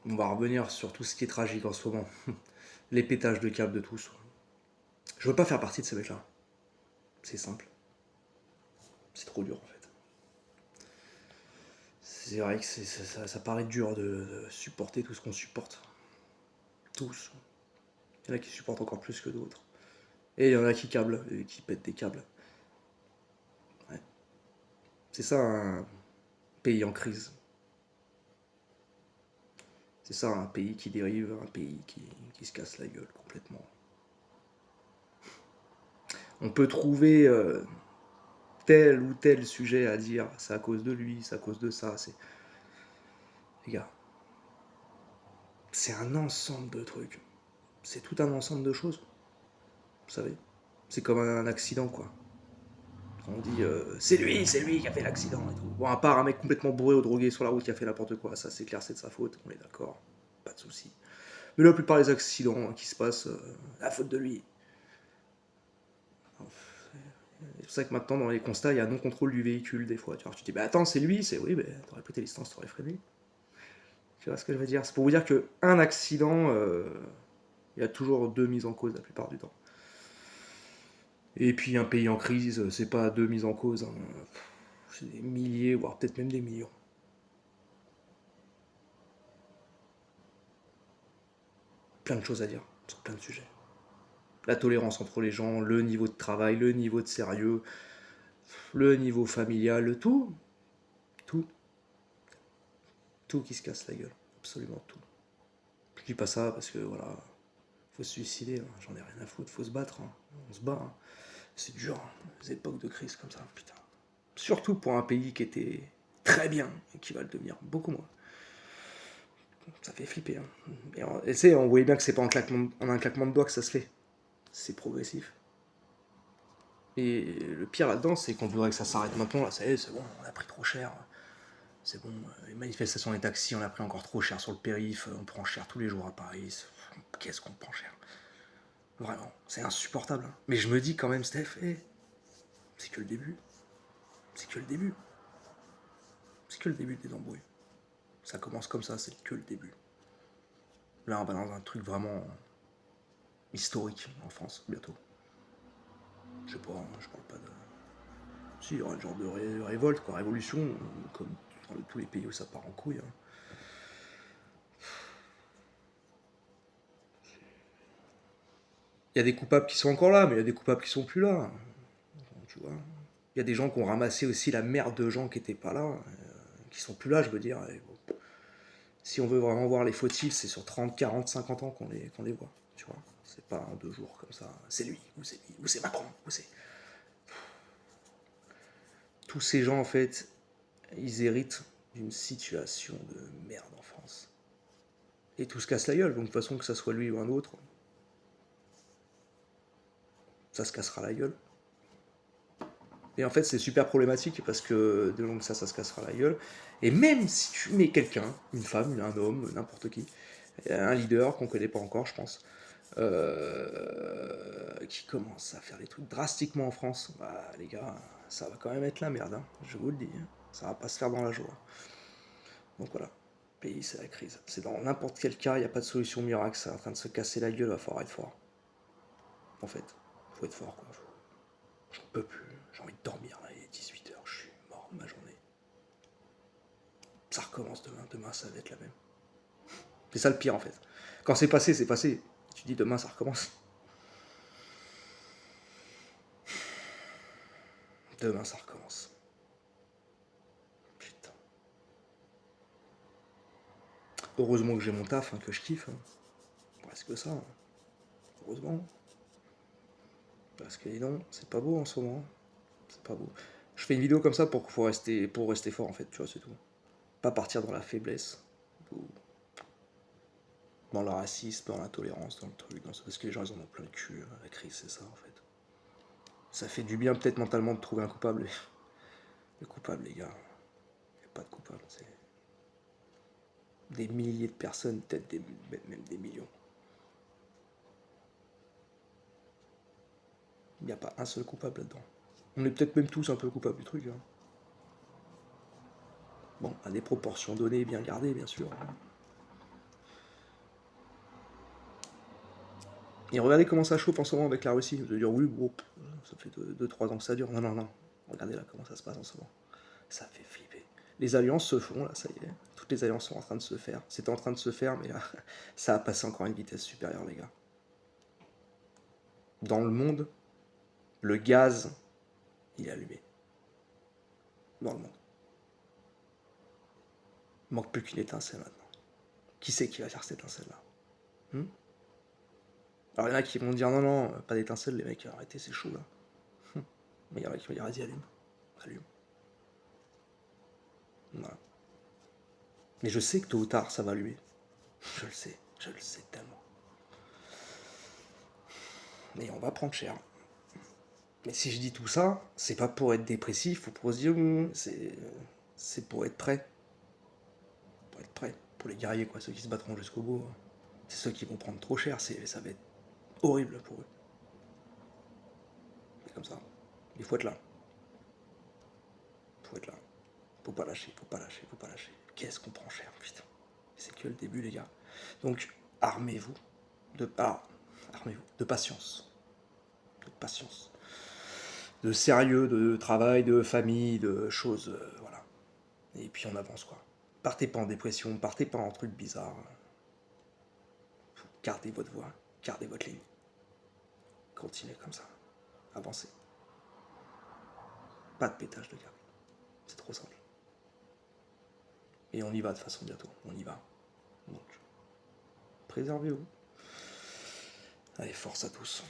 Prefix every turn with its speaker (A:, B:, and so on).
A: On va revenir sur tout ce qui est tragique en ce moment. Les pétages de câbles de tous. Je veux pas faire partie de ces mecs-là. C'est simple. C'est trop dur en fait. C'est vrai que ça paraît dur de supporter tout ce qu'on supporte. Tous. Il y en a qui supportent encore plus que d'autres. Et il y en a qui câblent, et qui pètent des câbles. Ouais. C'est ça un pays en crise. C'est ça un pays qui dérive, un pays qui se casse la gueule complètement. On peut trouver tel ou tel sujet à dire, c'est à cause de lui, c'est à cause de ça. Les gars, c'est un ensemble de trucs. C'est tout un ensemble de choses, vous savez. C'est comme un accident, quoi. On dit c'est lui qui a fait l'accident et tout. Bon, à part un mec complètement bourré ou drogué sur la route qui a fait n'importe quoi, ça c'est clair, c'est de sa faute, on est d'accord, pas de souci. Mais la plupart des accidents qui se passent, la faute de lui. C'est pour ça que maintenant dans les constats, il y a non-contrôle du véhicule des fois. Tu vois, tu te dis, bah attends, c'est lui, c'est oui, mais t'aurais pris tes distances, t'aurais freiné. Tu vois ce que je veux dire? C'est pour vous dire qu'un accident, il y a toujours deux mises en cause la plupart du temps. Et puis un pays en crise, c'est pas deux mises en cause, hein. C'est des milliers, voire peut-être même des millions. Plein de choses à dire sur plein de sujets. La tolérance entre les gens, le niveau de travail, le niveau de sérieux, le niveau familial, le tout, tout, tout qui se casse la gueule, absolument tout. Je dis pas ça parce que voilà, faut se suicider, hein. J'en ai rien à foutre, faut se battre, hein. On se bat, hein. C'est dur, hein, les époques de crise comme ça, putain. Surtout pour un pays qui était très bien et qui va le devenir beaucoup moins. Ça fait flipper, hein. Et tu sais, on voyait bien que c'est pas en un claquement de doigts que ça se fait. C'est progressif. Et le pire là-dedans, c'est qu'on voudrait que ça s'arrête maintenant. Là, ça y est, c'est bon, on a pris trop cher. C'est bon, les manifestations des taxis, on a pris encore trop cher sur le périph', on prend cher tous les jours à Paris. Qu'est-ce qu'on prend cher? Vraiment, c'est insupportable, hein. Mais je me dis quand même, Steph, c'est que le début. C'est que le début. C'est que le début des embrouilles. Ça commence comme ça, c'est que le début. Là, on va dans un truc vraiment historique en France, bientôt. Je sais pas, hein, je parle pas de. Si, il y aura un genre de révolte, quoi, révolution, comme dans tous les pays où ça part en couille, hein. Il y a des coupables qui sont encore là, mais il y a des coupables qui sont plus là. Tu vois. Il y a des gens qui ont ramassé aussi la merde de gens qui étaient pas là, qui sont plus là, je veux dire. Et bon, si on veut vraiment voir les fautifs, c'est sur 30, 40, 50 ans qu'on les voit. Tu vois. C'est pas en 2 jours comme ça. C'est lui, ou c'est Macron, ou c'est. Tous ces gens, en fait, ils héritent d'une situation de merde en France. Et tout se casse la gueule, donc de toute façon, que ça soit lui ou un autre, ça se cassera la gueule. Et en fait, c'est super problématique parce que de long ça se cassera la gueule. Et même si tu mets quelqu'un, une femme, un homme, n'importe qui, un leader qu'on connaît pas encore, je pense, qui commence à faire des trucs drastiquement en France, bah les gars, ça va quand même être la merde, hein, je vous le dis, hein. Ça va pas se faire dans la joie. Donc voilà, le pays c'est la crise. C'est dans n'importe quel cas, il n'y a pas de solution miracle, c'est en train de se casser la gueule, il va falloir être fort. En fait, faut être fort quoi. J'en peux plus, j'ai envie de dormir là, il est 18h, je suis mort de ma journée. Ça recommence demain, demain ça va être la même. C'est ça le pire en fait. Quand c'est passé, c'est passé. Tu dis demain ça recommence. Demain ça recommence. Putain. Heureusement que j'ai mon taf, hein, que je kiffe, hein. Presque que ça, hein. Heureusement. Parce que non, c'est pas beau en ce moment. C'est pas beau. Je fais une vidéo comme ça pour rester fort en fait, tu vois, c'est tout. Pas partir dans la faiblesse, ou dans le racisme, dans l'intolérance, dans le truc, parce que les gens ils en ont plein le cul, hein. La crise c'est ça en fait. Ça fait du bien peut-être mentalement de trouver un coupable. Le coupable les gars, il n'y a pas de coupable, c'est des milliers de personnes, peut-être même des millions. Il n'y a pas un seul coupable là-dedans. On est peut-être même tous un peu coupables du truc, hein. Bon, à des proportions données, bien gardées, bien sûr. Et regardez comment ça chauffe en ce moment avec la Russie. Vous allez dire, oui, bon, ça fait 2-3 ans que ça dure. Non, non, non. Regardez là comment ça se passe en ce moment. Ça fait flipper. Les alliances se font, là, ça y est. Toutes les alliances sont en train de se faire. C'était en train de se faire, mais là, ça a passé encore à une vitesse supérieure, les gars. Dans le monde, le gaz, il est allumé. Dans le monde. Il manque plus qu'une étincelle maintenant. Qui c'est qui va faire cette étincelle-là? Alors il y en a qui vont dire non, non, pas d'étincelle, les mecs, arrêtez, c'est chaud là. Mais il y en a qui vont dire vas-y, allume. Allume. Voilà. Mais je sais que tôt ou tard, ça va allumer. Je le sais tellement. Mais on va prendre cher. Mais si je dis tout ça, c'est pas pour être dépressif ou pour se dire c'est pour être prêt. Pour être prêt. Pour les guerriers, quoi, ceux qui se battront jusqu'au bout. C'est ceux qui vont prendre trop cher, ça va être horrible pour eux. C'est comme ça. Il faut être là. Faut être là. Faut pas lâcher, faut pas lâcher, faut pas lâcher. Qu'est-ce qu'on prend cher, putain. C'est que le début, les gars. Donc, armez-vous. Armez-vous. De patience. De patience. De sérieux, de travail, de famille, de choses, voilà. Et puis on avance, quoi. Partez pas en dépression, partez pas en truc bizarre. Gardez votre voie, gardez votre ligne. Continuez comme ça. Avancez. Pas de pétage de câble. C'est trop simple. Et on y va de toute façon bientôt. On y va. Donc, préservez-vous. Allez, force à tous.